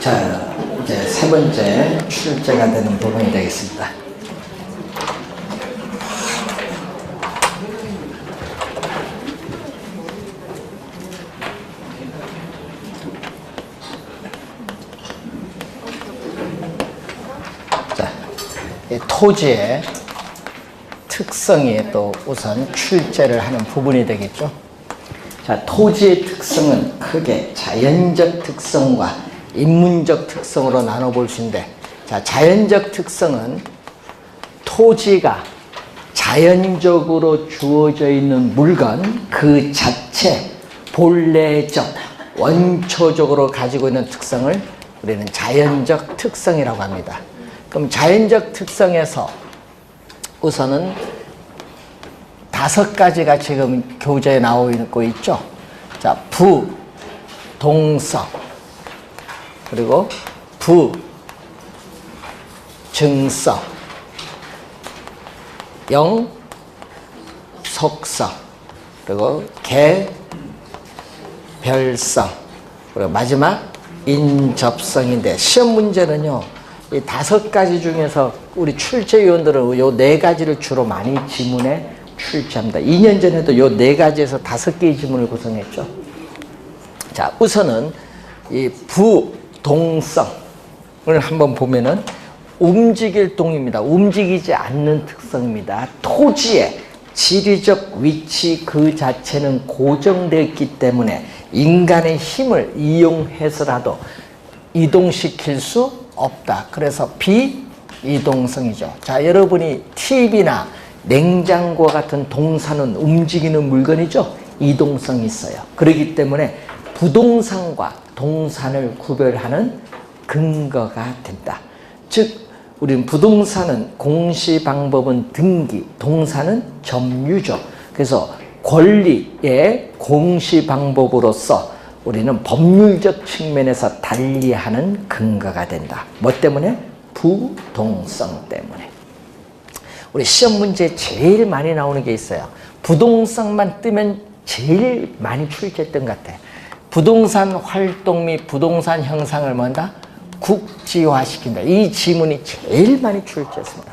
자, 이제 세 번째 출제가 되는 부분이 되겠습니다. 자, 이 토지의 특성이 또 우선 출제를 하는 부분이 되겠죠. 자, 토지의 특성은 크게 자연적 특성과 인문적 특성으로 나눠볼 수 있는데, 자, 자연적 특성은 토지가 자연적으로 주어져 있는 물건 그 자체 본래적 원초적으로 가지고 있는 특성을 우리는 자연적 특성이라고 합니다. 그럼 자연적 특성에서 우선은 5가지가 지금 교재에 나오고 있죠. 자, 부, 동성, 그리고 부, 증성, 영, 속성, 그리고 개, 별성, 그리고 마지막 인접성인데, 시험 문제는요, 이 5가지 중에서 우리 출제위원들은 요 4가지를 주로 많이 지문에 출제합니다. 2년 전에도 요 4가지에서 5개의 지문을 구성했죠. 자, 우선은 이 부동성을 한번 보면은 움직일 동입니다. 움직이지 않는 특성입니다. 토지의 지리적 위치 그 자체는 고정되어 있기 때문에 인간의 힘을 이용해서라도 이동시킬 수 없다. 그래서 비이동성이죠. 자, 여러분이 TV나 냉장고와 같은 동사는 움직이는 물건이죠. 이동성이 있어요. 그렇기 때문에 부동산과 동산을 구별하는 근거가 된다. 즉, 우리는 부동산은 공시 방법은 등기, 동산은 점유죠. 그래서 권리의 공시 방법으로서 우리는 법률적 측면에서 달리하는 근거가 된다. 뭐 때문에? 부동성 때문에. 우리 시험 문제에 제일 많이 나오는 게 있어요. 부동성만 뜨면 제일 많이 출제했던 것 같아요. 부동산 활동 및 부동산 형상을 뭔다? 국지화시킨다. 이 지문이 제일 많이 출제했습니다.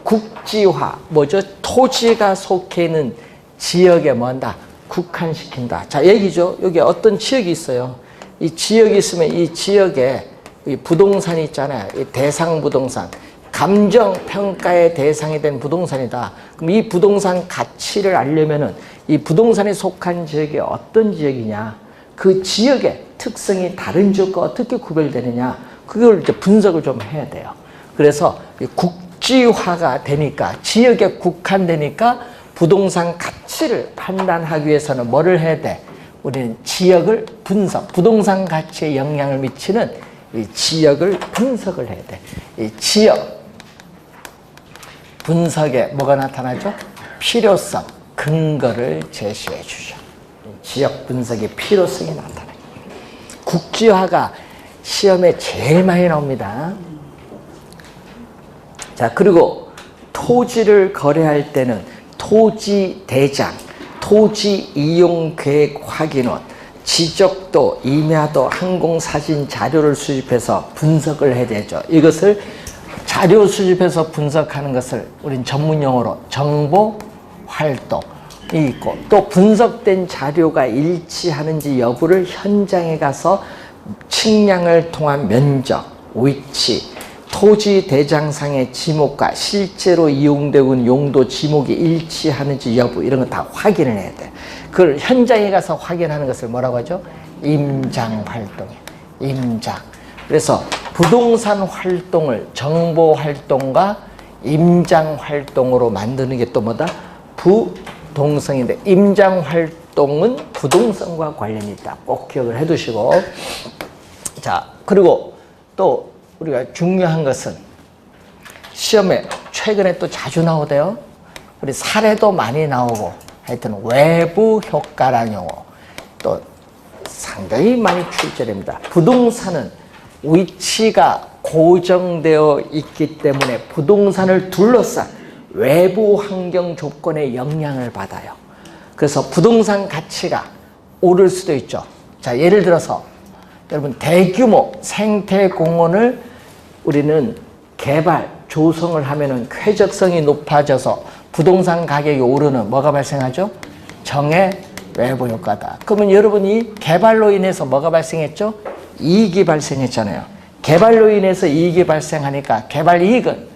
국지화, 뭐죠? 토지가 속해 있는 지역에 뭔다? 국한시킨다. 자, 얘기죠. 여기 어떤 지역이 있어요. 이 지역이 있으면 이 지역에 이 부동산이 있잖아요. 이 대상 부동산. 감정평가의 대상이 된 부동산이다. 그럼 이 부동산 가치를 알려면은 이 부동산에 속한 지역이 어떤 지역이냐, 그 지역의 특성이 다른 지역과 어떻게 구별되느냐, 그걸 이제 분석을 좀 해야 돼요. 그래서 국지화가 되니까, 지역에 국한되니까 부동산 가치를 판단하기 위해서는 뭐를 해야 돼? 우리는 지역을 분석, 부동산 가치에 영향을 미치는 이 지역을 분석을 해야 돼. 이 지역 분석에 뭐가 나타나죠? 필요성, 근거를 제시해 주죠. 지역 분석의 필요성이 나타나요. 국지화가 시험에 제일 많이 나옵니다. 자, 그리고 토지를 거래할 때는 토지 대장, 토지 이용 계획 확인원, 지적도, 임야도, 항공사진 자료를 수집해서 분석을 해야 되죠. 이것을 자료 수집해서 분석하는 것을 우린 전문용어로 정보 활동이 있고, 또 분석된 자료가 일치하는지 여부를 현장에 가서 측량을 통한 면적, 위치, 토지 대장상의 지목과 실제로 이용되고 있는 용도 지목이 일치하는지 여부, 이런 거 다 확인을 해야 돼. 그걸 현장에 가서 확인하는 것을 뭐라고 하죠? 임장 활동이에요. 임장. 그래서 부동산 활동을 정보 활동과 임장 활동으로 만드는 게 또 뭐다? 부동성인데, 임장 활동은 부동성과 관련이 있다. 꼭 기억을 해 두시고. 자, 그리고 또 우리가 중요한 것은 시험에 최근에 또 자주 나오대요. 우리 사례도 많이 나오고, 하여튼 외부 효과라는 용어 또 상당히 많이 출제됩니다. 부동산은 위치가 고정되어 있기 때문에 부동산을 둘러싼 외부 환경 조건에 영향을 받아요. 그래서 부동산 가치가 오를 수도 있죠. 자, 예를 들어서 여러분 대규모 생태공원을 우리는 개발, 조성을 하면은 쾌적성이 높아져서 부동산 가격이 오르는 뭐가 발생하죠? 정해 외부 효과다. 그러면 여러분이 개발로 인해서 뭐가 발생했죠? 이익이 발생했잖아요. 개발로 인해서 이익이 발생하니까 개발 이익은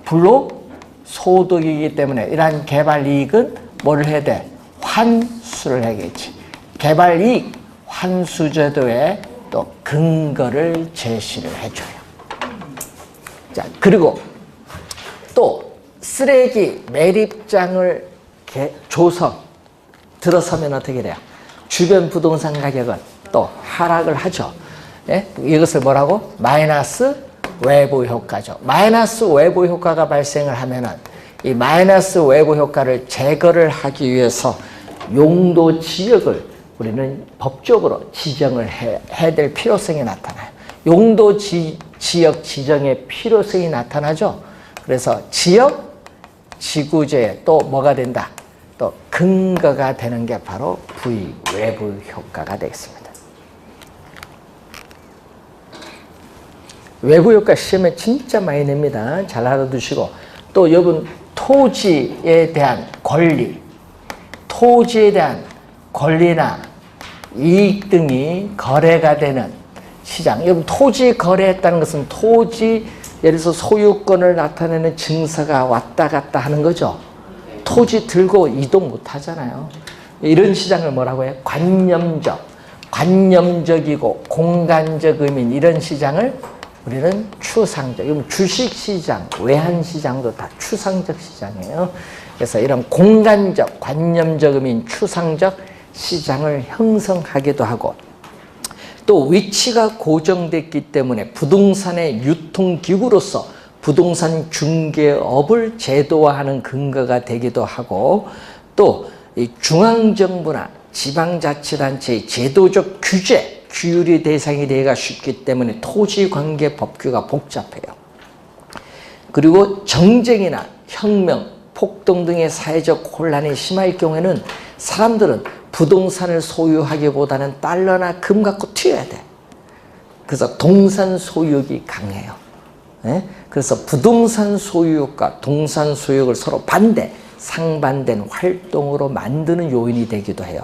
불로소득이기 때문에 이러한 개발 이익은 뭐를 해야 돼? 환수를 해야겠지. 개발 이익 환수 제도에 또 근거를 제시를 해줘요. 자, 그리고 또 쓰레기 매립장을 조성 들어서면 어떻게 돼요? 주변 부동산 가격은 또 하락을 하죠. 예? 이것을 뭐라고? 마이너스 외부 효과죠. 마이너스 외부 효과가 발생을 하면은 이 마이너스 외부 효과를 제거를 하기 위해서 용도 지역을 우리는 법적으로 지정을 해야 될 필요성이 나타나요. 용도 지역 지정의 필요성이 나타나죠. 그래서 지역 지구제에 또 뭐가 된다? 또 근거가 되는 게 바로 부의 외부 효과가 되겠습니다. 외부 효과 시험에 진짜 많이 냅니다. 잘 알아두시고 또 여러분 토지에 대한 권리, 토지에 대한 권리나 이익 등이 거래가 되는 시장. 여러분 토지 거래했다는 것은 토지 예를 들어서 소유권을 나타내는 증서가 왔다 갔다 하는 거죠. 토지 들고 이동 못 하잖아요. 이런 시장을 뭐라고 해요? 관념적이고 공간적 의미인 이런 시장을 우리는 추상적, 주식시장, 외환시장도 다 추상적 시장이에요. 그래서 이런 공간적, 관념적 의미인 추상적 시장을 형성하기도 하고 또 위치가 고정됐기 때문에 부동산의 유통기구로서 부동산 중개업을 제도화하는 근거가 되기도 하고 또 이 중앙정부나 지방자치단체의 제도적 규제, 규율이 대상이 되기가 쉽기 때문에 토지관계 법규가 복잡해요. 그리고 정쟁이나 혁명, 폭동 등의 사회적 혼란이 심할 경우에는 사람들은 부동산을 소유하기보다는 달러나 금 갖고 튀어야 돼. 그래서 동산 소유욕이 강해요. 네? 그래서 부동산 소유욕과 동산 소유욕을 서로 반대, 상반된 활동으로 만드는 요인이 되기도 해요.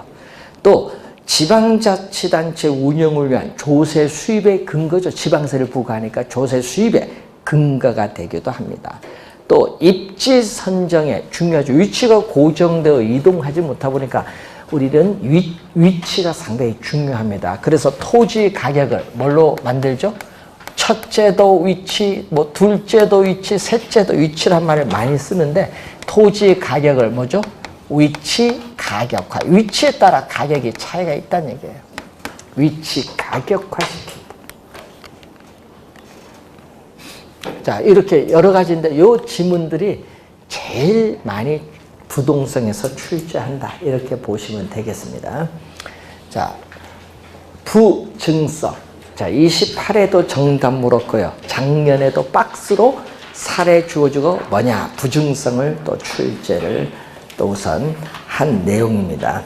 또 지방자치단체 운영을 위한 조세 수입의 근거죠. 지방세를 부과하니까 조세 수입의 근거가 되기도 합니다. 또 입지 선정에 중요하죠. 위치가 고정되어 이동하지 못하다 보니까 우리는 위치가 상당히 중요합니다. 그래서 토지 가격을 뭘로 만들죠? 첫째도 위치, 뭐 둘째도 위치, 셋째도 위치란 말을 많이 쓰는데 토지 가격을 뭐죠? 위치 가격화. 위치에 따라 가격이 차이가 있다는 얘기예요. 위치 가격화시킨다. 자, 이렇게 여러 가지인데 이 지문들이 제일 많이 부동산에서 출제한다. 이렇게 보시면 되겠습니다. 자, 부증성. 자, 28회도 정답 물었고요. 작년에도 박스로 사례 주어주고 뭐냐? 부증성을 또 출제를 또 우선 한 내용입니다.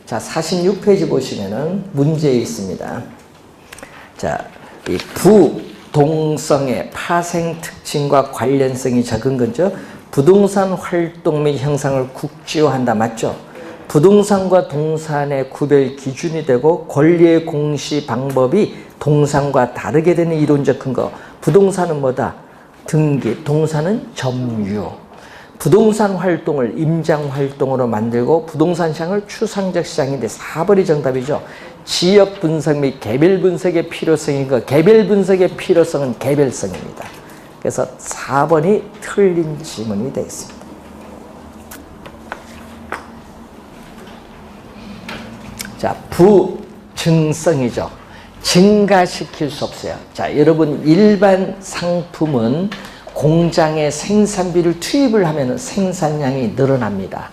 자, 46페이지 보시면은 문제 있습니다. 자, 이 부동성의 파생 특징과 관련성이 적은 거죠. 부동산 활동 및 형상을 국지화한다. 맞죠? 부동산과 동산의 구별 기준이 되고 권리의 공시 방법이 동산과 다르게 되는 이론적 근거. 부동산은 뭐다? 등기, 동산은 점유. 부동산 활동을 임장 활동으로 만들고 부동산 시장을 추상적 시장인데 4번이 정답이죠. 지역 분석 및 개별 분석의 필요성인 거. 개별 분석의 필요성은 개별성입니다. 그래서 4번이 틀린 지문이 되어 있습니다. 자, 부증성이죠. 증가시킬 수 없어요. 자, 여러분 일반 상품은 공장에 생산비를 투입을 하면 생산량이 늘어납니다.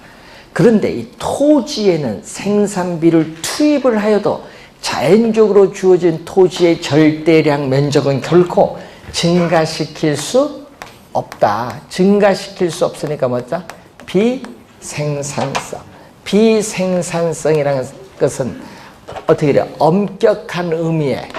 그런데 이 토지에는 생산비를 투입을 하여도 자연적으로 주어진 토지의 절대량 면적은 결코 증가시킬 수 없다. 증가시킬 수 없으니까 뭐죠? 비생산성. 비생산성이라는 것은 어떻게 돼요? 엄격한 의미의,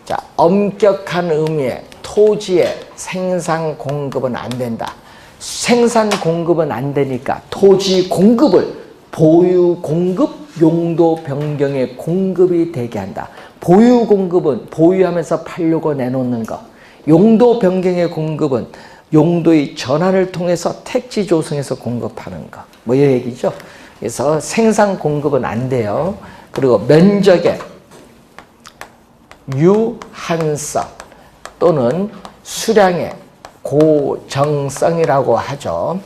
자, 엄격한 의미의 토지의 생산 공급은 안 된다. 생산 공급은 안 되니까 토지 공급을 보유 공급, 용도 변경의 공급이 되게 한다. 보유 공급은 보유하면서 팔려고 내놓는 거. 용도 변경의 공급은 용도의 전환을 통해서 택지 조성해서 공급하는 거. 뭐 이 얘기죠. 그래서 생산 공급은 안 돼요. 그리고 면적의 유한성 또는 수량의 고정성이라고 하죠.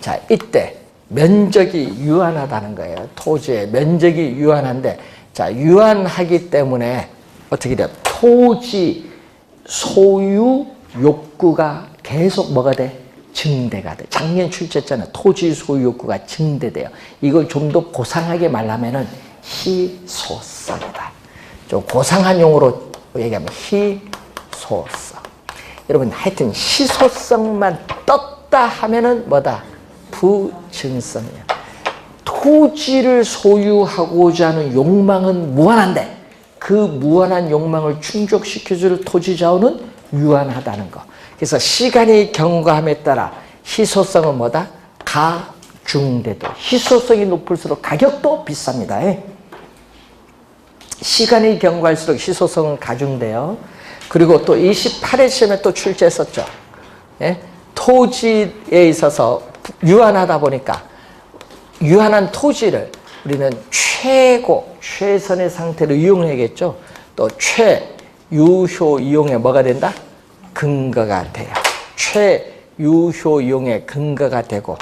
자, 이때 면적이 유한하다는 거예요. 토지의 면적이 유한한데, 자, 유한하기 때문에 어떻게 돼요? 토지 소유 욕구가 계속 뭐가 돼? 증대가 돼. 작년 출제했잖아요. 토지 소유 욕구가 증대돼요. 이걸 좀 더 고상하게 말하면은 희소성이다. 좀 고상한 용어로 얘기하면 희소성. 여러분, 하여튼 희소성만 떴다 하면은 뭐다? 부증성이야. 토지를 소유하고자 하는 욕망은 무한한데 그 무한한 욕망을 충족시켜줄 토지 자원은 유한하다는 거. 그래서 시간이 경과함에 따라 희소성은 뭐다? 가중되도. 희소성이 높을수록 가격도 비쌉니다. 시간이 경과할수록 희소성은 가중돼요. 그리고 또 28회 시험에 또 출제했었죠. 예? 토지에 있어서 유한하다 보니까 유한한 토지를 우리는 최선의 상태로 이용해야겠죠. 또 최유효 이용에 뭐가 된다? 근거가 돼요. 최유효 이용의 근거가 되고,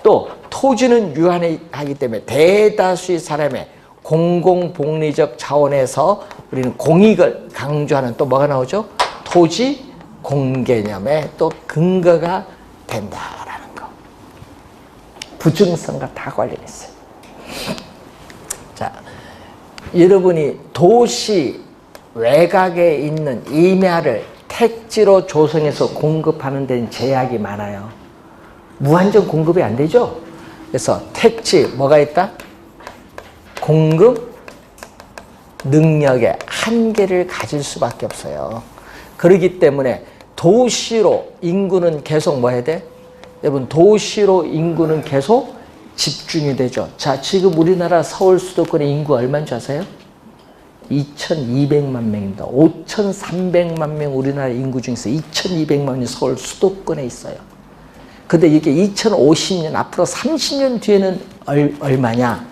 또 토지는 유한하기 때문에 대다수의 사람의 공공복리적 차원에서 우리는 공익을 강조하는 또 뭐가 나오죠? 토지 공개념의 또 근거가 된다라는 거. 부증성과 다 관련있어요. 자, 여러분이 도시 외곽에 있는 임야를 택지로 조성해서 공급하는 데는 제약이 많아요. 무한정 공급이 안 되죠? 그래서 택지 뭐가 있다? 공급 능력의 한계를 가질 수밖에 없어요. 그렇기 때문에 도시로 인구는 계속 뭐 해야 돼? 여러분, 도시로 인구는 계속 집중이 되죠. 자, 지금 우리나라 서울 수도권의 인구 얼마인 줄 아세요? 2,200만 명입니다. 5,300만 명 우리나라 인구 중에서 2,200만 명이 서울 수도권에 있어요. 근데 이게 2050년, 앞으로 30년 뒤에는 얼마냐?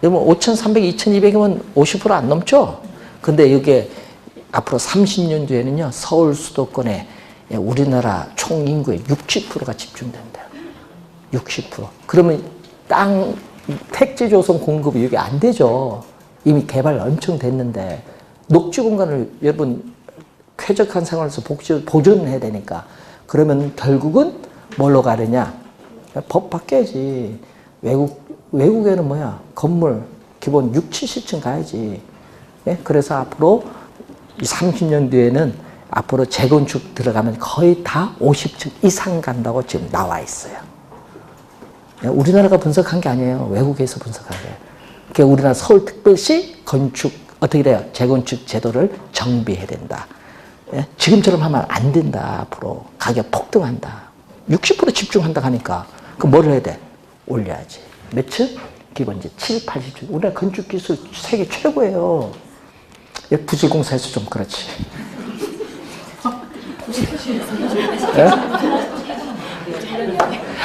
여러분, 5,300, 2,200이면 50% 안 넘죠? 근데 이게 앞으로 30년 뒤에는요, 서울 수도권에 우리나라 총 인구의 60%가 집중된대요. 60%. 그러면 땅, 택지 조성 공급이 이게 안 되죠. 이미 개발 엄청 됐는데, 녹지 공간을 여러분, 쾌적한 생활에서 보존해야 되니까. 그러면 결국은 뭘로 가느냐? 법 바뀌어야지. 외국에는 뭐야? 건물 기본 6, 70층 가야지. 예? 그래서 앞으로 30년 뒤에는 앞으로 재건축 들어가면 거의 다 50층 이상 간다고 지금 나와 있어요. 우리나라가 분석한 게 아니에요. 외국에서 분석한 거예요. 그러니까 우리나라 서울특별시 건축 어떻게 돼요? 재건축 제도를 정비해야 된다. 예? 지금처럼 하면 안 된다. 앞으로 가격 폭등한다. 60% 집중한다 하니까 그럼 뭘 해야 돼? 올려야지. 몇 층? 기본 이제 7, 80층. 우리나라 건축 기술 세계 최고예요. 부실공사에서 좀 그렇지. 예?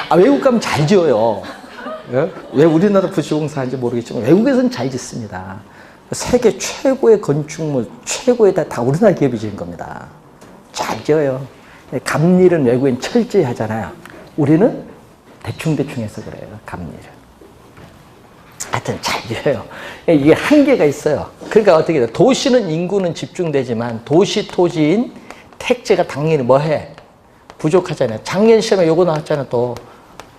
아, 외국 가면 잘 지어요. 예? 왜 우리나라 부실공사인지 모르겠지만 외국에서는 잘 짓습니다. 세계 최고의 건축물, 최고의 다 우리나라 기업이 지은 겁니다. 잘 지어요. 감리는 외국엔 철저히 하잖아요. 우리는 대충대충 해서 그래요, 감리를. 하여튼 잘 지어요. 이게 한계가 있어요. 그러니까 어떻게 돼요? 도시는 인구는 집중되지만 도시 토지인 택지가 당연히 뭐 해? 부족하잖아요. 작년 시험에 요거 나왔잖아요. 또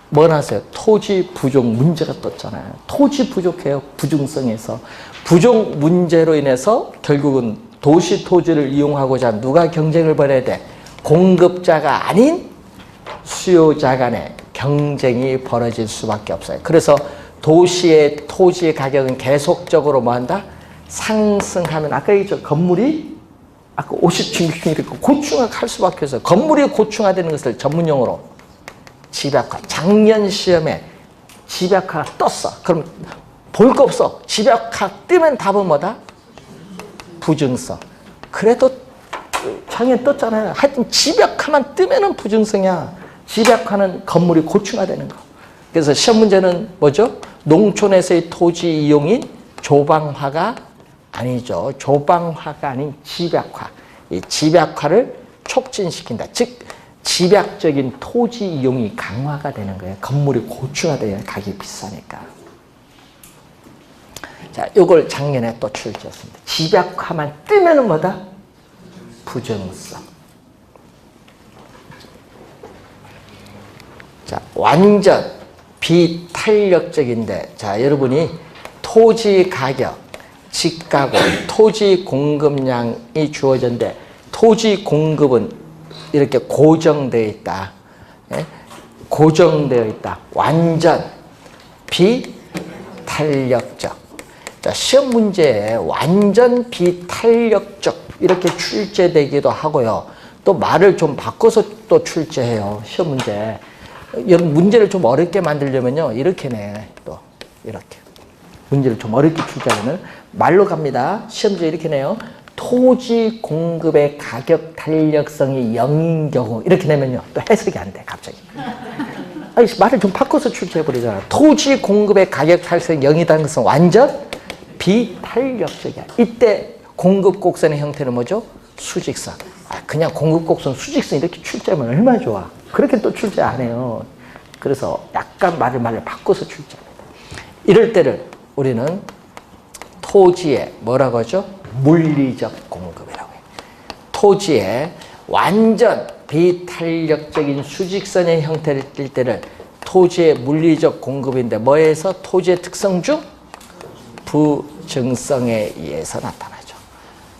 뭐 나왔어요? 토지 부족 문제가 떴잖아요. 토지 부족해요. 부중성에서. 부족 문제로 인해서 결국은 도시 토지를 이용하고자 누가 경쟁을 벌여야 돼? 공급자가 아닌 수요자 간의 경쟁이 벌어질 수밖에 없어요. 그래서 도시의 토지 가격은 계속적으로 뭐한다? 상승하면 아까 얘기했죠. 건물이 아까 50층 이렇게 고층화할 수밖에 없어요. 건물이 고층화되는 것을 전문용어로 집약화. 작년 시험에 집약화가 떴어. 그럼 볼 거 없어. 집약화 뜨면 답은 뭐다? 부증성. 그래도 작년 떴잖아요. 하여튼 집약화만 뜨면은 부증성이야. 집약화는 건물이 고층화되는 거. 그래서 시험 문제는 뭐죠? 농촌에서의 토지 이용인 조방화가 아니죠. 조방화가 아닌 집약화. 이 집약화를 촉진시킨다. 즉 집약적인 토지 이용이 강화가 되는 거예요. 건물이 고층화돼야 가격이 비싸니까. 자, 요걸 작년에 또 출제했습니다. 집약화만 뜨면은 뭐다? 부정성. 자, 완전 비탄력적인데, 자, 여러분이 토지 가격, 집가구, 토지 공급량이 주어졌는데, 토지 공급은 이렇게 고정되어 있다. 예? 고정되어 있다. 완전 비탄력적. 자, 시험 문제에 완전 비탄력적 이렇게 출제되기도 하고요. 또 말을 좀 바꿔서 또 출제해요. 시험 문제. 여러분 문제를 좀 어렵게 만들려면요. 이렇게 내. 또 이렇게. 문제를 좀 어렵게 출제하면 말로 갑니다. 시험 문제 이렇게 내요. 토지 공급의 가격 탄력성이 0인 경우 이렇게 내면요. 또 해석이 안 돼. 갑자기. 아니, 말을 좀 바꿔서 출제해버리잖아. 토지 공급의 가격 탄력성이 0이라는 것은 완전 비탄력적이야. 이때 공급 곡선의 형태는 뭐죠? 수직선. 그냥 공급 곡선, 수직선 이렇게 출제하면 얼마나 좋아. 그렇게 또 출제 안 해요. 그래서 약간 말을 바꿔서 출제합니다. 이럴 때를 우리는 토지의 뭐라고 하죠? 물리적 공급이라고 해요. 토지의 완전 비탄력적인 수직선의 형태를 띌 때를 토지의 물리적 공급인데 뭐에서 토지의 특성 중 부증성에 의해서 나타나죠.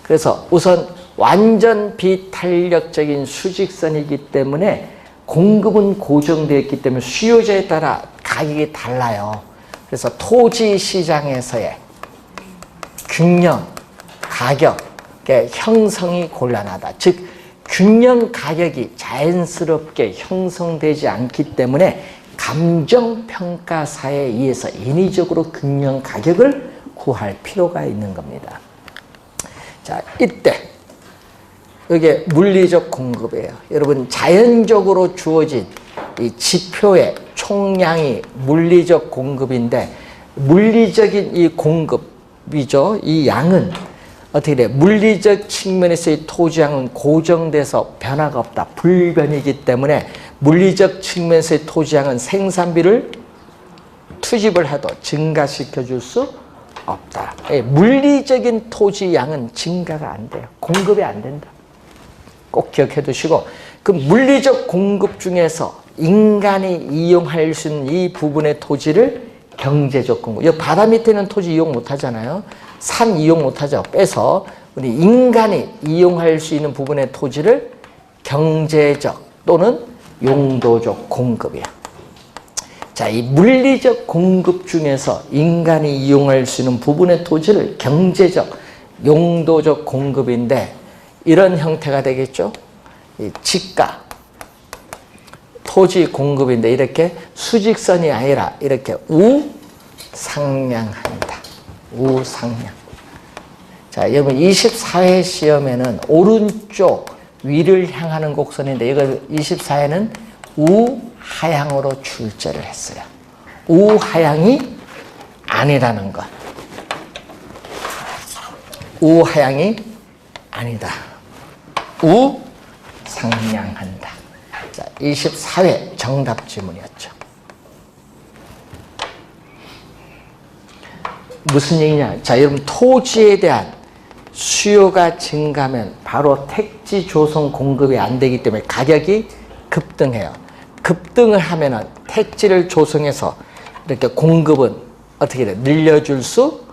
그래서 우선 완전 비탄력적인 수직선이기 때문에 공급은 고정되어 있기 때문에 수요자에 따라 가격이 달라요. 그래서 토지 시장에서의 균형 가격의 형성이 곤란하다. 즉 균형 가격이 자연스럽게 형성되지 않기 때문에 감정평가사에 의해서 인위적으로 균형 가격을 구할 필요가 있는 겁니다. 자, 이때 이게 물리적 공급이에요. 여러분 자연적으로 주어진 이 지표의 총량이 물리적 공급인데 물리적인 이 공급이죠. 이 양은 어떻게 돼? 물리적 측면에서의 토지양은 고정돼서 변화가 없다. 불변이기 때문에 물리적 측면에서의 토지양은 생산비를 투입을 해도 증가시켜 줄 수 없다. 물리적인 토지 양은 증가가 안 돼요. 공급이 안 된다. 꼭 기억해 두시고 그 물리적 공급 중에서 인간이 이용할 수 있는 이 부분의 토지를 경제적 공급. 여기 바다 밑에 있는 토지 이용 못 하잖아요. 산 이용 못 하죠. 빼서 우리 인간이 이용할 수 있는 부분의 토지를 경제적 또는 용도적 공급이야. 자, 이 물리적 공급 중에서 인간이 이용할 수 있는 부분의 토지를 경제적, 용도적 공급인데 이런 형태가 되겠죠. 이 지가, 토지 공급인데 이렇게 수직선이 아니라 이렇게 우상향한다. 우상향. 자, 여러분 24회 시험에는 오른쪽 위를 향하는 곡선인데 이걸 24회는 우하향으로 출제를 했어요. 우하향이 아니라는 것. 우하향이 아니다. 우상향한다. 자, 24회 정답 지문이었죠. 무슨 얘기냐? 자, 여러분 토지에 대한 수요가 증가하면 바로 택지 조성 공급이 안 되기 때문에 가격이 급등해요. 급등을 하면은 택지를 조성해서 이렇게 공급은 어떻게 돼? 늘려줄 수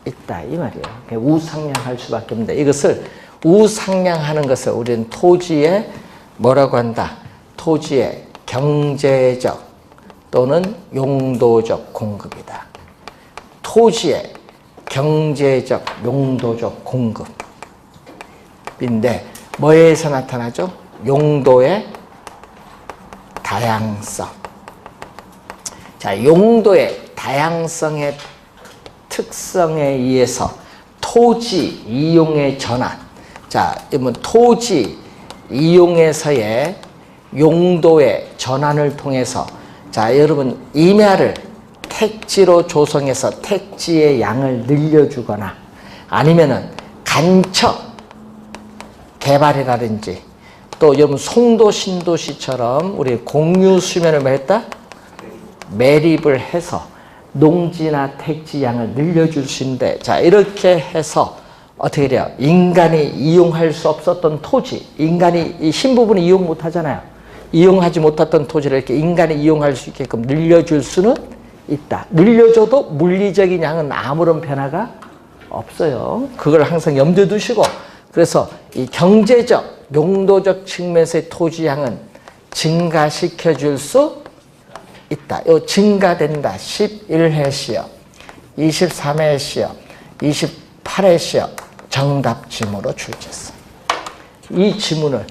있다 이 말이에요. 우상향할 수밖에 없는데 이것을 우상향하는 것을 우리는 토지의 뭐라고 한다? 토지의 경제적 또는 용도적 공급이다. 토지의 경제적, 용도적 공급인데 뭐에 의해서 나타나죠? 용도의 다양성. 자, 용도의 다양성의 특성에 의해서 토지 이용의 전환. 자, 이러면 토지 이용에서의 용도의 전환을 통해서 자, 여러분 임야를 택지로 조성해서 택지의 양을 늘려주거나 아니면은 간척 개발이라든지 또 여러분 송도 신도시처럼 우리 공유 수면을 뭐 했다? 매립을 해서 농지나 택지 양을 늘려줄 수 있는데 자, 이렇게 해서 어떻게 돼요? 인간이 이용할 수 없었던 토지, 인간이 이 신부분이 이용 못 하잖아요. 이용하지 못했던 토지를 이렇게 인간이 이용할 수 있게끔 늘려줄 수는 있다. 늘려줘도 물리적인 양은 아무런 변화가 없어요. 그걸 항상 염두에 두시고 그래서 이 경제적, 용도적 측면에서의 토지 양은 증가시켜 줄 수 있다. 요 증가된다. 11회 시험, 23회 시험, 28회 시험 정답 지문으로 출제했어. 이 지문을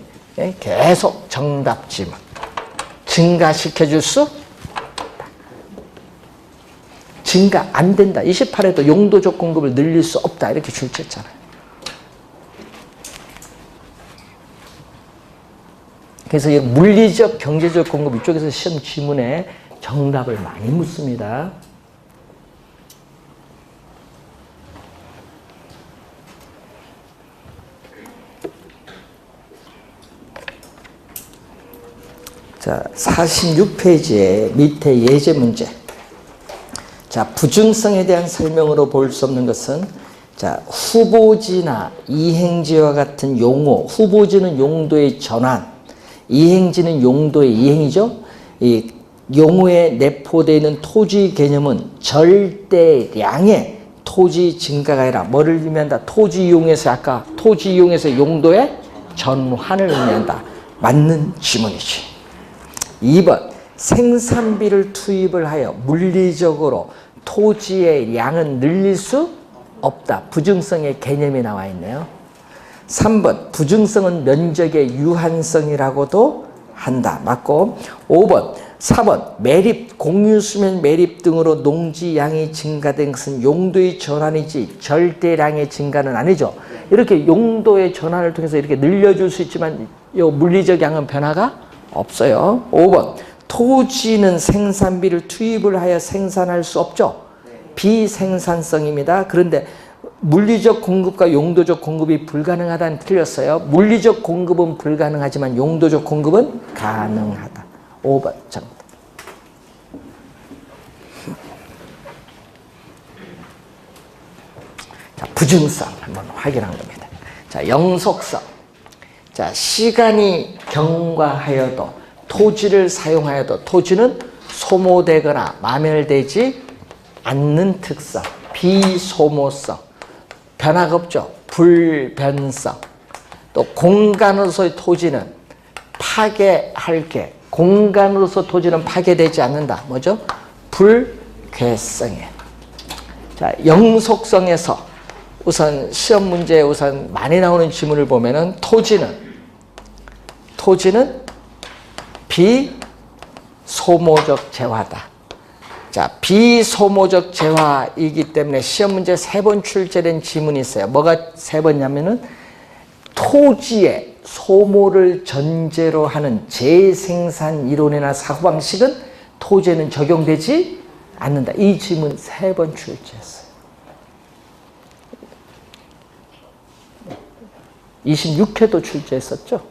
계속 정답 지문 증가시켜 줄 수 있다. 증가 안 된다. 28회도 용도적 공급을 늘릴 수 없다. 이렇게 출제했잖아요. 그래서 이 물리적, 경제적 공급 이쪽에서 시험 지문에 정답을 많이 묻습니다. 자, 46페이지에 밑에 예제 문제. 자, 부증성에 대한 설명으로 볼 수 없는 것은 자, 후보지나 이행지와 같은 용어, 후보지는 용도의 전환, 이행지는 용도의 이행이죠. 이 용어에 내포되어 있는 토지 개념은 절대량의 토지 증가가 아니라 뭐를 의미한다? 토지 이용에서 아까 토지 이용에서 용도의 전환을 의미한다. 맞는 지문이지. 2번 생산비를 투입을 하여 물리적으로 토지의 양은 늘릴 수 없다. 부증성의 개념이 나와 있네요. 3번 부증성은 면적의 유한성이라고도 한다. 맞고 5번 4번 매립, 공유수면 매립 등으로 농지 양이 증가된 것은 용도의 전환이지 절대량의 증가는 아니죠. 이렇게 용도의 전환을 통해서 이렇게 늘려줄 수 있지만 이 물리적 양은 변화가 없어요. 5번 토지는 생산비를 투입을 하여 생산할 수 없죠. 비생산성입니다. 그런데 물리적 공급과 용도적 공급이 불가능하다는 틀렸어요. 물리적 공급은 불가능하지만 용도적 공급은 가능하다. 5번 정답. 자, 부증성 한번 확인한 겁니다. 자, 영속성. 자, 시간이 경과하여도 토지를 사용하여도 토지는 소모되거나 마멸되지 않는 특성. 비소모성. 변화가 없죠. 불변성. 또 공간으로서의 토지는 파괴할 게 공간으로서 토지는 파괴되지 않는다. 뭐죠? 불괴성에. 자, 영속성에서 우선 시험 문제에 우선 많이 나오는 지문을 보면은 토지는 비소모적 재화다. 자, 비소모적 재화이기 때문에 시험 문제 3번 출제된 지문이 있어요. 뭐가 3번이냐면은 토지의 소모를 전제로 하는 재생산 이론이나 사고방식은 토지에는 적용되지 않는다. 이 지문 3번 출제했어요. 26회도 출제했었죠.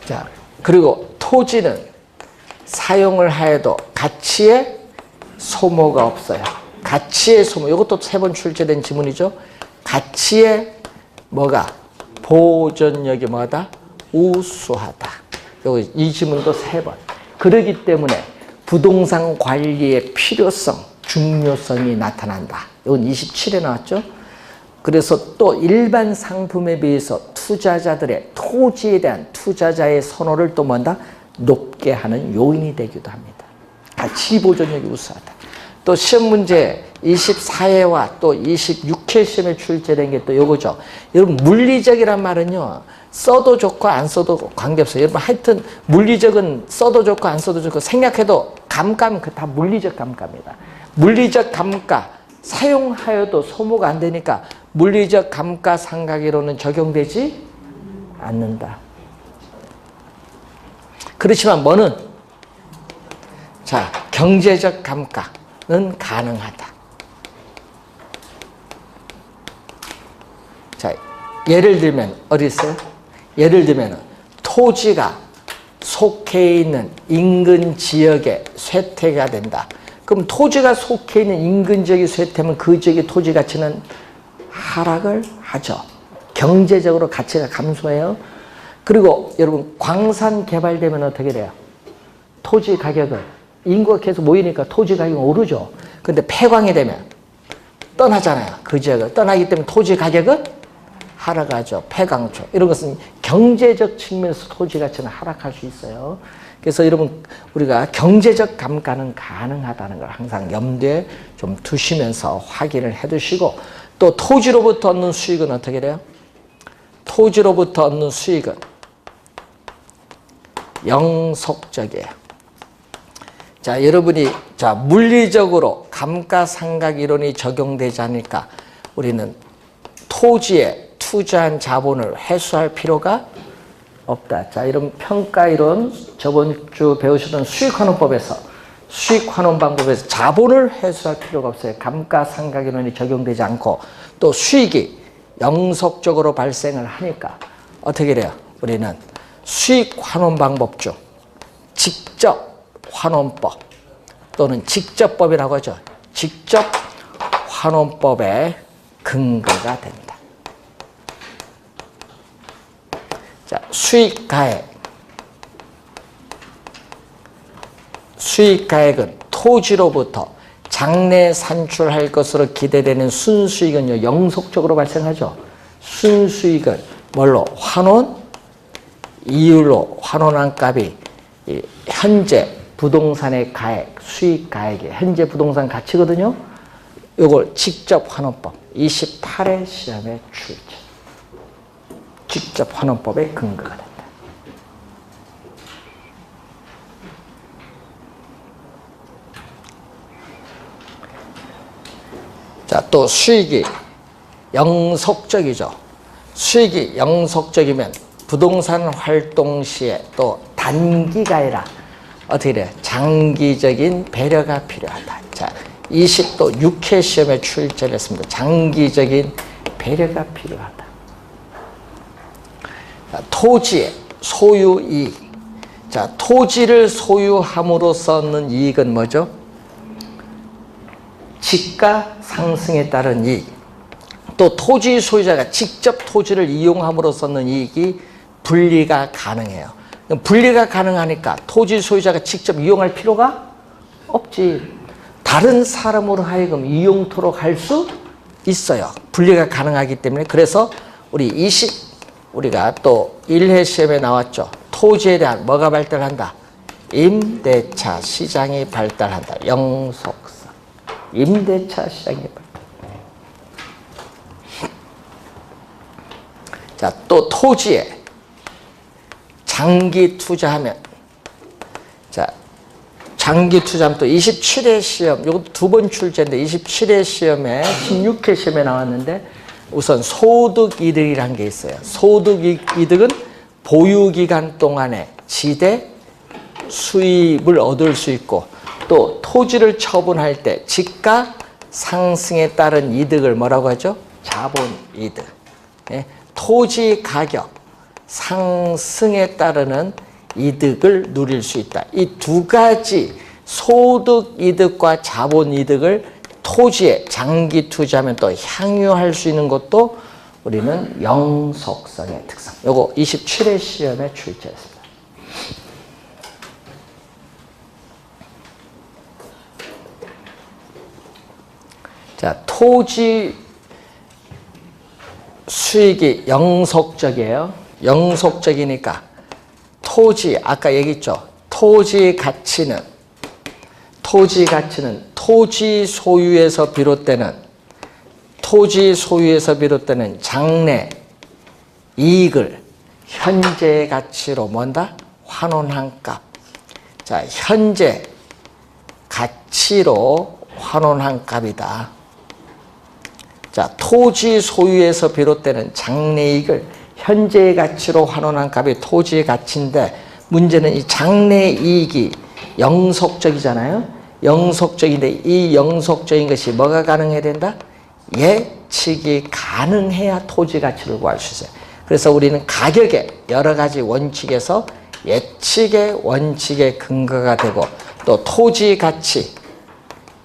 자, 그리고 토지는 사용을 하여도 가치의 소모가 없어요. 가치의 소모. 이것도 3번 출제된 지문이죠. 가치의 뭐가? 보존력이 뭐다? 우수하다. 이 지문도 3번. 그렇기 때문에 부동산 관리의 필요성, 중요성이 나타난다. 이건 27에 나왔죠. 그래서 또 일반 상품에 비해서 투자자들의 토지에 대한 투자자의 선호를 또 뭔다? 높게 하는 요인이 되기도 합니다. 가치 보존력이 우수하다. 또 시험 문제 24회와 또 26회 시험에 출제된 게 또 요거죠. 여러분 물리적이란 말은요. 써도 좋고 안 써도 관계없어요. 여러분 하여튼 물리적은 써도 좋고 안 써도 좋고 생략해도 감감 다 물리적 감가입니다. 물리적 감가 사용하여도 소모가 안 되니까 물리적 감가상각이론은 적용되지 않는다. 그렇지만 뭐는 자 경제적 감가는 가능하다. 자 예를 들면 어디 있어요? 예를 들면 토지가 속해 있는 인근 지역에 쇠퇴가 된다. 그럼 토지가 속해 있는 인근 지역이 쇠퇴면 그 지역의 토지 가치는 하락을 하죠. 경제적으로 가치가 감소해요. 그리고 여러분 광산 개발되면 어떻게 돼요? 토지 가격은 인구가 계속 모이니까 토지 가격이 오르죠. 근데 폐광이 되면 떠나잖아요. 그 지역을 떠나기 때문에 토지 가격은 하락하죠. 폐광초 이런 것은 경제적 측면에서 토지 가치는 하락할 수 있어요. 그래서 여러분 우리가 경제적 감가는 가능하다는 걸 항상 염두에 좀 두시면서 확인을 해 두시고 또 토지로부터 얻는 수익은 어떻게 돼요? 토지로부터 얻는 수익은 영속적이에요. 자, 여러분이 자, 물리적으로 감가상각 이론이 적용되지 않으니까 우리는 토지에 투자한 자본을 회수할 필요가 없다. 자, 이런 평가 이론 저번 주 배우셨던 수익환원법에서 수익환원 방법에서 자본을 회수할 필요가 없어요. 감가상각 이론이 적용되지 않고 또 수익이 영속적으로 발생을 하니까 어떻게 돼요? 우리는 수익환원 방법 중 직접환원법 또는 직접법이라고 하죠. 직접환원법의 근거가 된다. 자, 수익가액. 수익가액은 토지로부터 장래 산출할 것으로 기대되는 순수익은요, 영속적으로 발생하죠. 순수익은 뭘로? 환원 이율로 환원한 값이 현재 부동산의 가액, 수익가액이 현재 부동산 가치거든요. 이걸 직접환원법 28회 시험에 출제. 직접환원법의 근거가 된다. 자, 또 수익이 영속적이죠. 수익이 영속적이면 부동산 활동 시에 또 단기가 아니라 어떻게 돼요? 장기적인 배려가 필요하다. 자, 20도 6회 시험에 출제를 했습니다. 장기적인 배려가 필요하다. 자, 토지의 소유 이익. 자, 토지를 소유함으로써 얻는 이익은 뭐죠? 집가 상승에 따른 이익. 또 토지 소유자가 직접 토지를 이용함으로써 얻는 이익이 분리가 가능해요. 분리가 가능하니까 토지 소유자가 직접 이용할 필요가 없지. 다른 사람으로 하여금 이용토록 할 수 있어요. 분리가 가능하기 때문에. 그래서 우리가 또 1회 시험에 나왔죠. 토지에 대한 뭐가 발달한다? 임대차 시장이 발달한다. 영속성. 임대차 시장이 발달. 자, 또 토지에 장기 투자하면, 자, 장기 투자하면 또 27회 시험, 이것도 두 번 출제인데 27회 시험에 16회 시험에 나왔는데 우선 소득이득이라는 게 있어요. 소득이득은 보유기간 동안에 지대 수입을 얻을 수 있고 또 토지를 처분할 때 집가 상승에 따른 이득을 뭐라고 하죠? 자본이득. 예? 토지 가격 상승에 따르는 이득을 누릴 수 있다. 이 두 가지 소득이득과 자본이득을 토지에 장기 투자하면 또 향유할 수 있는 것도 우리는 영속성의 특성. 요거 27회 시험에 출제했습니다. 자, 토지 수익이 영속적이에요. 영속적이니까 토지, 아까 얘기했죠. 토지 가치는 토지 가치는 토지 소유에서 비롯되는 장래 이익을 현재 가치로 뭔다? 환원한 값. 자, 현재 가치로 환원한 값이다. 자, 토지 소유에서 비롯되는 장래 이익을 현재의 가치로 환원한 값이 토지의 가치인데, 문제는 이 장래 이익이 영속적이잖아요. 영속적인데 이 영속적인 것이 뭐가 가능해야 된다? 예측이 가능해야 토지 가치를 구할 수 있어요. 그래서 우리는 가격의 여러 가지 원칙에서 예측의 원칙의 근거가 되고, 또 토지 가치,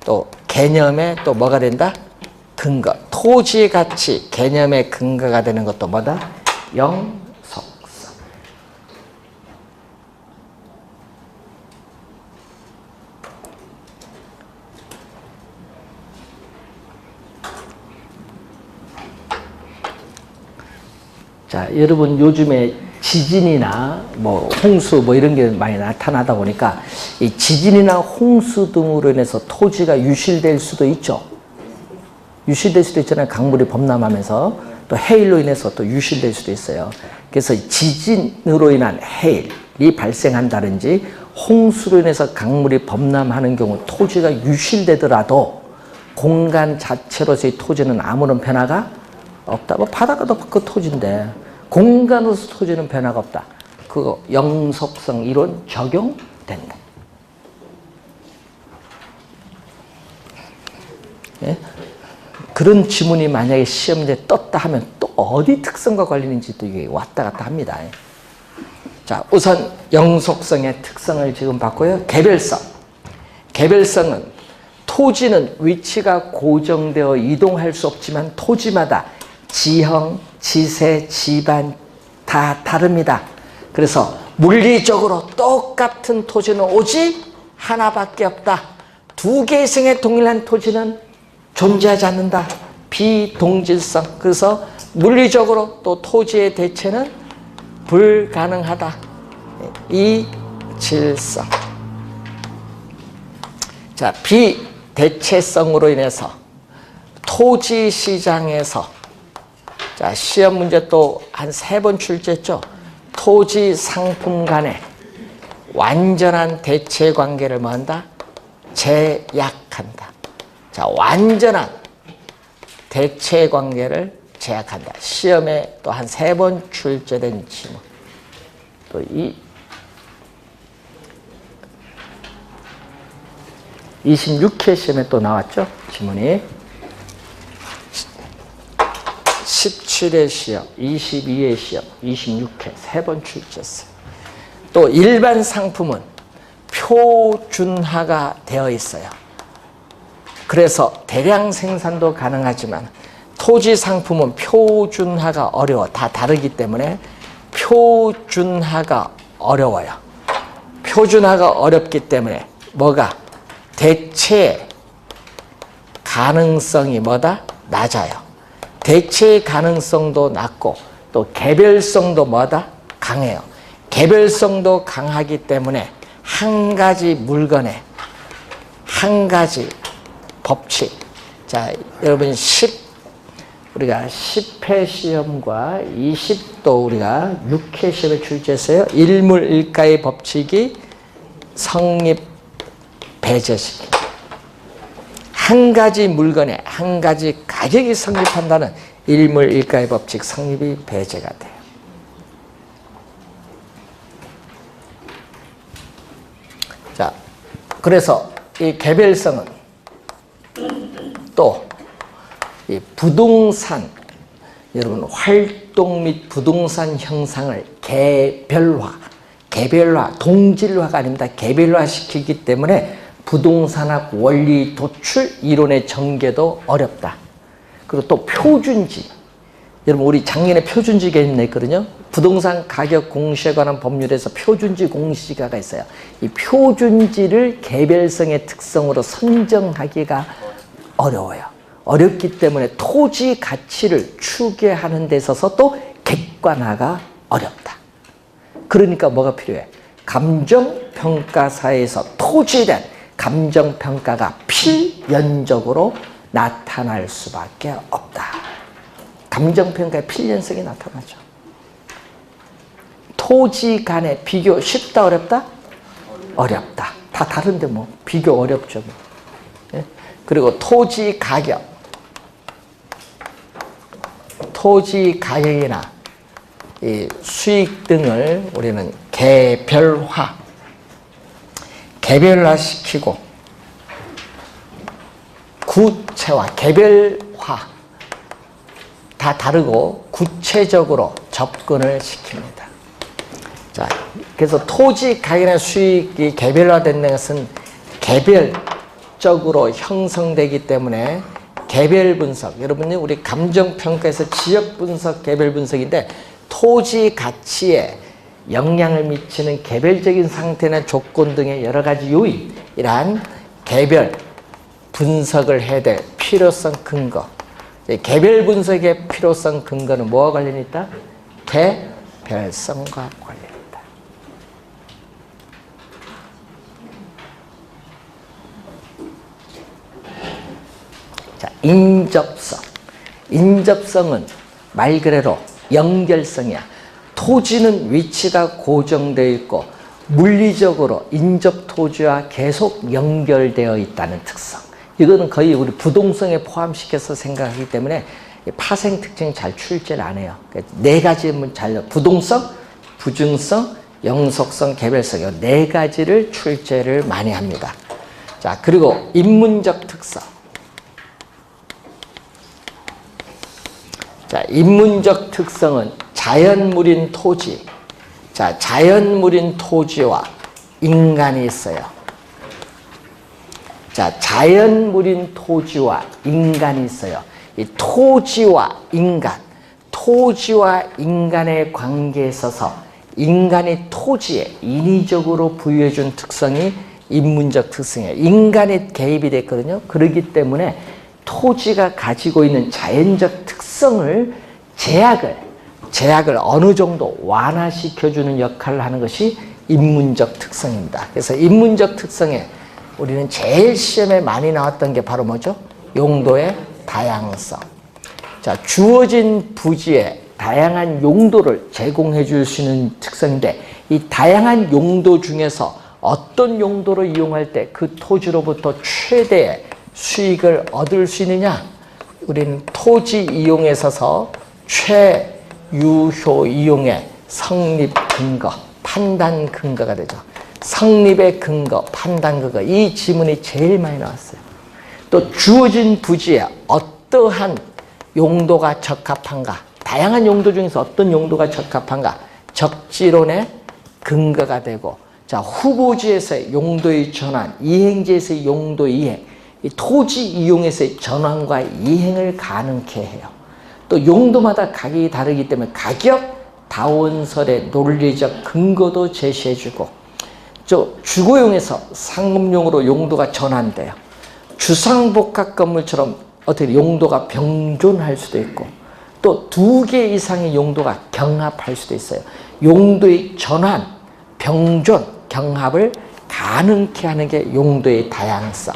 또 개념의 또 뭐가 된다? 근거. 토지 가치 개념의 근거가 되는 것도 뭐다? 영속성. 자, 여러분 요즘에 지진이나 뭐 홍수 뭐 이런 게 많이 나타나다 보니까 이 지진이나 홍수 등으로 인해서 토지가 유실될 수도 있죠. 유실될 수도 있잖아요. 강물이 범람하면서 또 해일로 인해서 또 유실될 수도 있어요. 그래서 지진으로 인한 해일이 발생한다든지 홍수로 인해서 강물이 범람하는 경우 토지가 유실되더라도 공간 자체로서의 토지는 아무런 변화가 없다. 뭐 바다가 그 토지인데 공간으로서 토지는 변화가 없다. 그거 영속성 이론 적용된다. 예? 그런 지문이 만약에 시험지에 떴다 하면 또 어디 특성과 관련인지 또 이게 왔다 갔다 합니다. 자, 우선 영속성의 특성을 지금 봤고요. 개별성. 개별성은 토지는 위치가 고정되어 이동할 수 없지만 토지마다 지형, 지세, 지반 다 다릅니다. 그래서 물리적으로 똑같은 토지는 오직 하나밖에 없다. 두 개 이상의 동일한 토지는 존재하지 않는다. 비동질성. 그래서 물리적으로 또 토지의 대체는 불가능하다. 이질성. 자, 비대체성으로 인해서 토지 시장에서, 자, 시험 문제 또 한 3번 출제했죠. 토지 상품 간의 완전한 대체 관계를 뭐 한다? 제약한다. 자, 완전한 대체 관계를 제약한다. 시험에 또 한 3번 출제된 지문. 또 이 26회 시험에 또 나왔죠. 지문이. 17회 시험, 22회 시험, 26회 3번 출제했어요. 또 일반 상품은 표준화가 되어 있어요. 그래서 대량 생산도 가능하지만 토지 상품은 표준화가 어려워. 다 다르기 때문에 표준화가 어려워요. 표준화가 어렵기 때문에 뭐가? 대체 가능성이 뭐다? 낮아요. 대체 가능성도 낮고 또 개별성도 뭐다? 강해요. 개별성도 강하기 때문에 한 가지 물건에 한 가지 법칙. 자, 여러분 우리가 10회 시험과 20도 우리가 6회 시험에 출제했어요. 일물일가의 법칙이 성립 배제시킵니다. 한 가지 물건에 한 가지 가격이 성립한다는 일물일가의 법칙 성립이 배제가 돼요. 자, 그래서 이 개별성은 또 이 부동산, 여러분 활동 및 부동산 형상을 개별화, 동질화가 아닙니다. 개별화시키기 때문에 부동산학 원리 도출 이론의 전개도 어렵다. 그리고 또 표준지. 여러분 우리 작년에 표준지 개념 냈거든요. 부동산 가격 공시에 관한 법률에서 표준지 공시가가 있어요. 이 표준지를 개별성의 특성으로 선정하기가 어려워요. 어렵기 때문에 토지 가치를 추계하는 데 있어서 또 객관화가 어렵다. 그러니까 뭐가 필요해? 감정평가사에서 토지에 대한 감정평가가 필연적으로 나타날 수밖에 없다. 감정평가의 필연성이 나타나죠. 토지 간의 비교 쉽다 어렵다? 어렵다. 다 다른데 뭐 비교 어렵죠. 뭐. 예? 그리고 토지 가격이나 이 수익 등을 우리는 개별화시키고 구체화, 개별화 다 다르고 구체적으로 접근을 시킵니다. 자, 그래서 토지 가격이나 수익이 개별화된 것은 개별적으로 형성되기 때문에 개별 분석, 여러분이 우리 감정평가에서 지역 분석, 개별 분석인데 토지 가치에 영향을 미치는 개별적인 상태나 조건 등의 여러 가지 요인, 이러한 개별 분석을 해야 될 필요성 근거. 개별 분석의 필요성 근거는 뭐와 관련이 있다? 개별성과 관련이 있다. 자, 인접성. 인접성은 말 그대로 연결성이야. 토지는 위치가 고정되어 있고 물리적으로 인접 토지와 계속 연결되어 있다는 특성. 이거는 거의 우리 부동성에 포함시켜서 생각하기 때문에 파생 특징이 잘 출제를 안 해요. 네 가지는 잘, 부동성, 부증성, 영속성, 개별성, 이 네 가지를 출제를 많이 합니다. 자, 그리고 인문적 특성. 자, 인문적 특성은 자연물인 토지. 자, 자연물인 토지와 인간이 있어요. 자, 자연물인 토지와 인간이 있어요. 이 토지와 인간의 관계에 있어서 인간이 토지에 인위적으로 부여해준 특성이 인문적 특성이에요. 인간이 개입이 됐거든요. 그렇기 때문에 토지가 가지고 있는 자연적 특성을 제약을 어느 정도 완화시켜주는 역할을 하는 것이 인문적 특성입니다. 그래서 인문적 특성에 우리는 제일 시험에 많이 나왔던 게 바로 뭐죠? 용도의 다양성. 자, 주어진 부지에 다양한 용도를 제공해 줄 수 있는 특성인데 이 다양한 용도 중에서 어떤 용도를 이용할 때 그 토지로부터 최대의 수익을 얻을 수 있느냐? 우리는 토지 이용에 있어서 최유효 이용의 성립 근거, 판단 근거가 되죠. 성립의 근거, 판단 근거, 이 지문이 제일 많이 나왔어요. 또 주어진 부지에 어떠한 용도가 적합한가, 다양한 용도 중에서 어떤 용도가 적합한가, 적지론의 근거가 되고, 자, 후보지에서의 용도의 전환, 이행지에서의 용도 이행, 이 토지 이용에서의 전환과 이행을 가능케 해요. 또 용도마다 가격이 다르기 때문에 가격 다원설의 논리적 근거도 제시해주고, 주거용에서 상업용으로 용도가 전환돼요. 주상복합 건물처럼 어떻게 용도가 병존할 수도 있고, 또 2개 이상의 용도가 경합할 수도 있어요. 용도의 전환, 병존, 경합을 가능케 하는 게 용도의 다양성.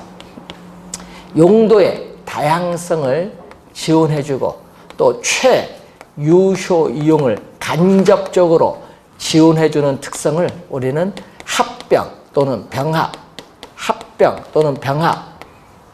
용도의 다양성을 지원해주고 또 최유효 이용을 간접적으로 지원해주는 특성을 우리는 합병 또는 병합,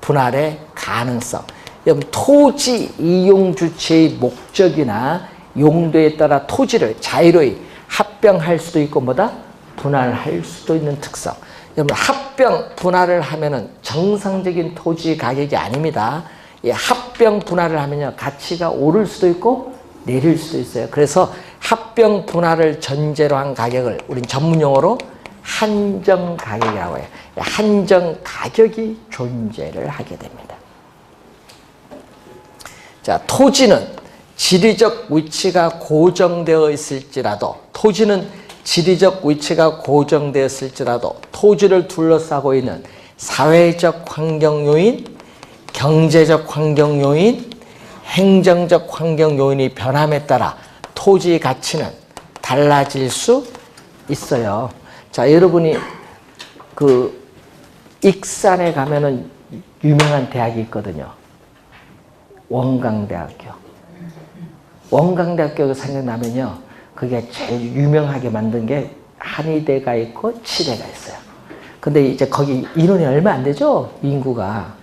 분할의 가능성. 여러분, 토지 이용 주체의 목적이나 용도에 따라 토지를 자유로이 합병할 수도 있고 뭐다? 분할할 수도 있는 특성. 여러분, 합병, 분할을 하면은 정상적인 토지 가격이 아닙니다. 이 합병, 분할을 하면요, 가치가 오를 수도 있고 내릴 수도 있어요. 그래서 합병, 분할을 전제로 한 가격을 우린 전문용어로 한정 가격이라고 해요. 한정 가격이 존재를 하게 됩니다. 자, 토지는 지리적 위치가 고정되어 있을지라도, 토지를 둘러싸고 있는 사회적 환경 요인, 경제적 환경 요인, 행정적 환경 요인이 변함에 따라 토지 가치는 달라질 수 있어요. 자, 여러분이 익산에 가면은 유명한 대학이 있거든요. 원광대학교. 원광대학교가 생각나면요. 그게 제일 유명하게 만든 게 한의대가 있고 치대가 있어요. 근데 이제 거기 인원이 얼마 안 되죠? 인구가.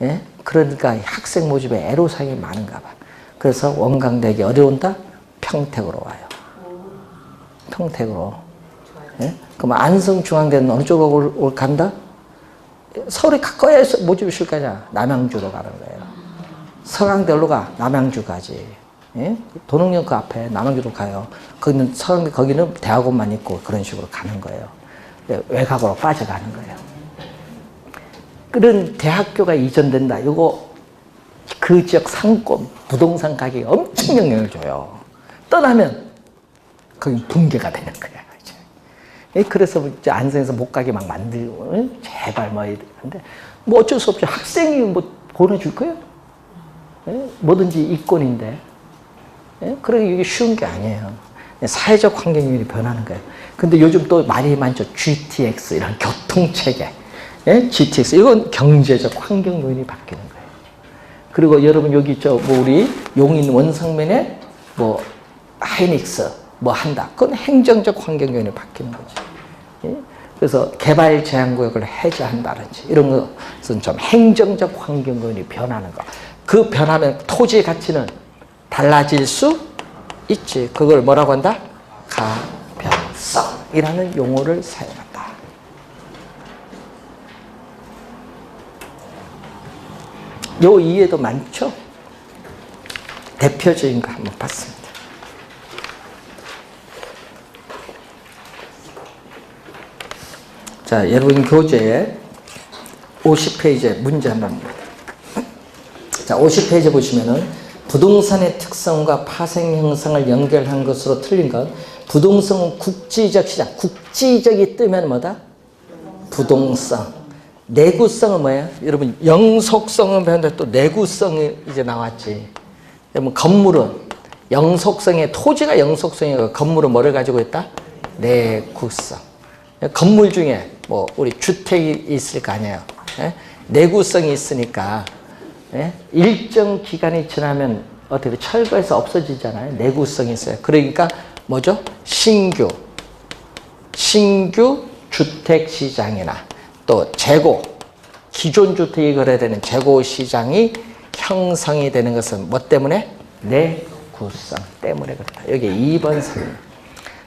예? 그러니까 학생 모집에 애로사항이 많은가 봐. 그래서 원광대학이 어디 온다? 평택으로 와요. 평택으로. 예? 그럼 안성중앙대는 어느 쪽으로 간다? 서울에 가까이 모집이 쉴 거냐? 남양주로 가는 거예요. 서강대 어디로 가? 남양주 가지. 예? 도농역 그 앞에 남양주로 가요. 거기는 서강대, 거기는 대학원만 있고 그런 식으로 가는 거예요. 외곽으로 빠져가는 거예요. 그런 대학교가 이전된다. 이거 그 지역 상권, 부동산 가격에 엄청 영향을 줘요. 떠나면 거기 붕괴가 되는 거야. 그래서 이제 안성에서 못 가게 막 만들고, 제발 뭐 이러는데, 뭐 어쩔 수 없죠. 학생이 뭐 보내줄 거예요? 뭐든지 이권인데. 그러기 이게 쉬운 게 아니에요. 사회적 환경이 변하는 거예요. 근데 요즘 또 말이 많죠. GTX, 이런 교통체계. GTX, 이건 경제적 환경 요인이 바뀌는 거예요. 그리고 여러분 여기 뭐 우리 용인 원성면에 뭐 하이닉스 뭐 한다. 그건 행정적 환경 요인이 바뀌는 거지. 그래서 개발 제한 구역을 해제한다든지 이런 것은 좀 행정적 환경 요인이 변하는 거. 그 변하면 토지 가치는 달라질 수 있지. 그걸 뭐라고 한다? 가변성이라는 용어를 사용한다. 요 이해도 많죠? 대표적인 거 한번 봤습니다. 자, 여러분 교재에 50페이지에 문제 한번 봅니다. 자, 50페이지 보시면은 부동산의 특성과 파생 형성을 연결한 것으로 틀린 것. 부동성은 국지적 시장. 국지적이 뜨면 뭐다? 부동성. 내구성은 뭐예요? 여러분 영속성은 배웠는데 또 내구성이 이제 나왔지. 여러분 건물은 영속성의 토지가 영속성이고 건물은 뭐를 가지고 있다? 내구성. 건물 중에 뭐 우리 주택이 있을 거 아니에요. 내구성이 있으니까 일정 기간이 지나면 어떻게 철거해서 없어지잖아요. 내구성이 있어요. 그러니까 뭐죠? 신규 주택 시장이나 또 재고, 기존 주택이 거래되는 재고 시장이 형성이 되는 것은 뭐 때문에? 내구성 때문에 그렇다. 여기 2번 설명.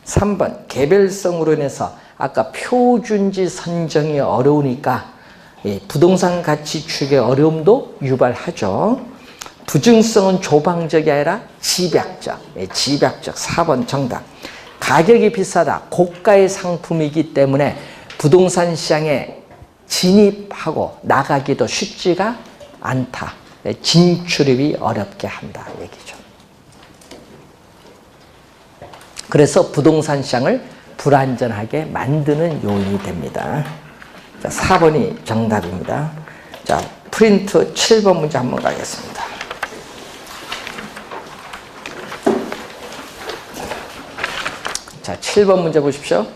3번 개별성으로 인해서 아까 표준지 선정이 어려우니까 부동산 가치 추격의 어려움도 유발하죠. 부증성은 조방적이 아니라 집약적. 집약적 4번 정답. 가격이 비싸다. 고가의 상품이기 때문에 부동산 시장에 진입하고 나가기도 쉽지가 않다. 진출입이 어렵게 한다 얘기죠. 그래서 부동산 시장을 불안전하게 만드는 요인이 됩니다. 자, 4번이 정답입니다. 자, 프린트 7번 문제 한번 가겠습니다. 자, 7번 문제 보십시오.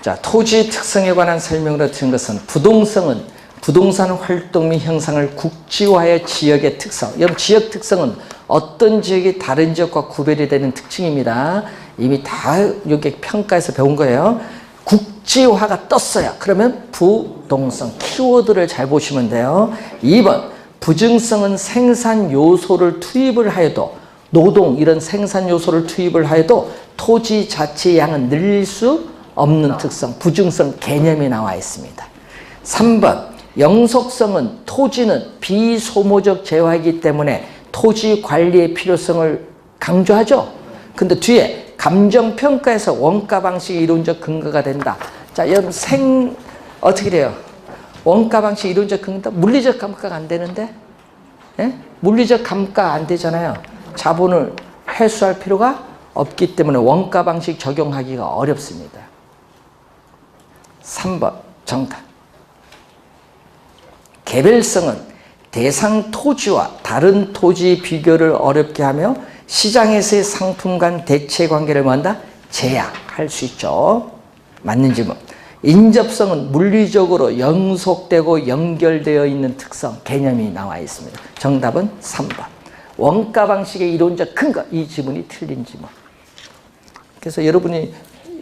자, 토지 특성에 관한 설명으로 드린 것은 부동성은 부동산 활동 및 형상을 국지화의 지역의 특성. 여러분 지역 특성은 어떤 지역이 다른 지역과 구별이 되는 특징입니다. 이미 다 여기 평가에서 배운 거예요. 국지화가 떴어요. 그러면 부동성 키워드를 잘 보시면 돼요. 2번 부증성은 생산 요소를 투입을 하여도 노동 이런 생산 요소를 투입을 하여도 토지 자체의 양은 늘릴 수 없는 특성, 부증성 개념이 나와 있습니다. 3번 영속성은 토지는 비소모적 재화이기 때문에 토지 관리의 필요성을 강조하죠. 근데 뒤에 감정평가에서 원가 방식의 이론적 근거가 된다. 자, 여러분 어떻게 돼요? 원가 방식 이론적 근거, 물리적 감가가 안 되는데? 물리적 감가 안 되잖아요. 자본을 회수할 필요가 없기 때문에 원가 방식 적용하기가 어렵습니다. 3번 정답. 개별성은 대상 토지와 다른 토지 비교를 어렵게 하며 시장에서의 상품 간 대체 관계를 뭐한다? 제약할 수 있죠. 맞는 질문. 인접성은 물리적으로 연속되고 연결되어 있는 특성, 개념이 나와 있습니다. 정답은 3번. 원가 방식의 이론적 근거, 이 지문이 틀린 지문. 그래서 여러분이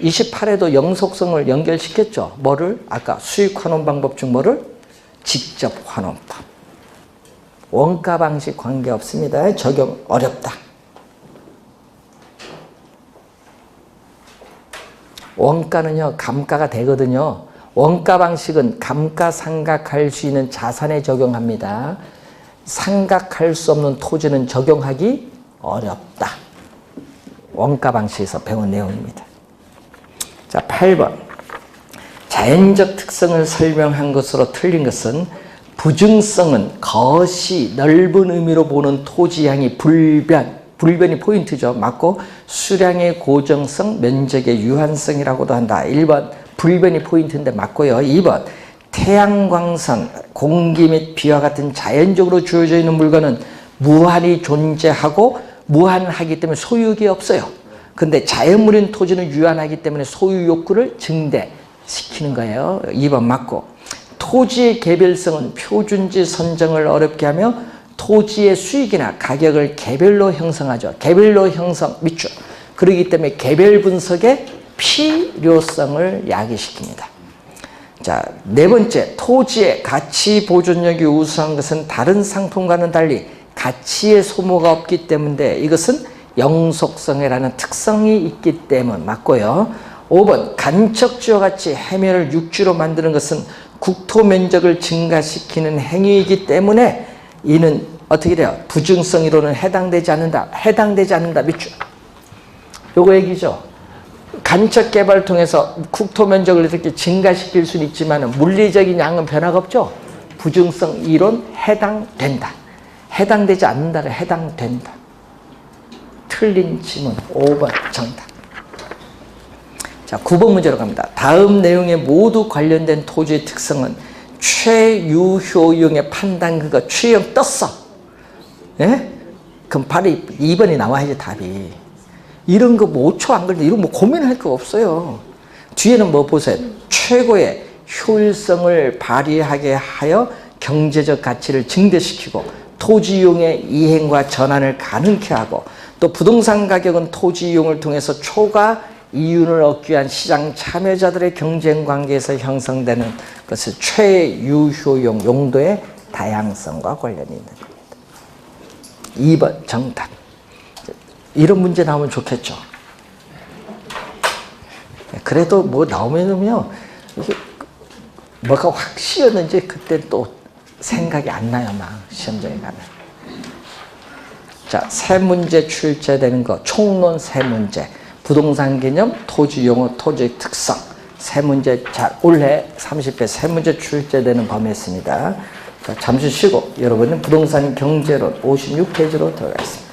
28에도 영속성을 연결시켰죠. 뭐를? 아까 수익 환원 방법 중 뭐를? 직접 환원법. 원가 방식 관계없습니다. 적용 어렵다. 원가는요, 감가가 되거든요. 원가 방식은 감가상각할 수 있는 자산에 적용합니다. 상각할 수 없는 토지는 적용하기 어렵다. 원가 방식에서 배운 내용입니다. 자, 8번. 자연적 특성을 설명한 것으로 틀린 것은 부증성은 거시, 넓은 의미로 보는 토지양이 불변이 포인트죠. 맞고 수량의 고정성, 면적의 유한성이라고도 한다. 1번 불변이 포인트인데 맞고요. 2번 태양광선, 공기 및 비와 같은 자연적으로 주어져 있는 물건은 무한히 존재하고 무한하기 때문에 소유욕이 없어요. 근데 자연물인 토지는 유한하기 때문에 소유 욕구를 증대시키는 거예요. 2번 맞고 토지의 개별성은 표준지 선정을 어렵게 하며 토지의 수익이나 가격을 개별로 형성하죠. 개별로 형성, 밑줄. 그렇기 때문에 개별 분석의 필요성을 야기시킵니다. 자, 네 번째, 토지의 가치 보존력이 우수한 것은 다른 상품과는 달리 가치의 소모가 없기 때문에 이것은 영속성이라는 특성이 있기 때문 맞고요. 5번, 간척지와 같이 해면을 육지로 만드는 것은 국토 면적을 증가시키는 행위이기 때문에 이는 어떻게 돼요? 부증성 이론은 해당되지 않는다. 해당되지 않는다. 밑줄. 요거 얘기죠. 간척 개발을 통해서 국토 면적을 이렇게 증가시킬 수는 있지만 물리적인 양은 변화가 없죠. 부증성 이론 해당된다. 해당되지 않는다를 해당된다. 틀린 지문 5번 정답. 자, 9번 문제로 갑니다. 다음 내용에 모두 관련된 토지의 특성은 최유효용의 판단 근거 최형 떴어. 예? 그럼 바로 2번이 나와야지 답이. 이런 거 뭐 5초 안 걸리는데 이런 뭐 고민할 거 없어요. 뒤에는 뭐 보세요. 최고의 효율성을 발휘하게 하여 경제적 가치를 증대시키고 토지 이용의 이행과 전환을 가능케 하고 또 부동산 가격은 토지 이용을 통해서 초과 이윤을 얻기 위한 시장 참여자들의 경쟁 관계에서 형성되는 것을 최유효용 용도의 다양성과 관련이 있는 겁니다. 2번 정답. 이런 문제 나오면 좋겠죠. 그래도 뭐 나오면요 뭐가 확 씌었는지 그때 또 생각이 안 나요. 막 시험장에 가면. 자, 세 문제 출제되는 거 총론 세 문제. 부동산 개념, 토지 용어, 토지 특성. 세 문제, 자, 올해 30회 세 문제 출제되는 범위였습니다. 자, 잠시 쉬고 여러분은 부동산 경제론 56페이지로 들어가겠습니다.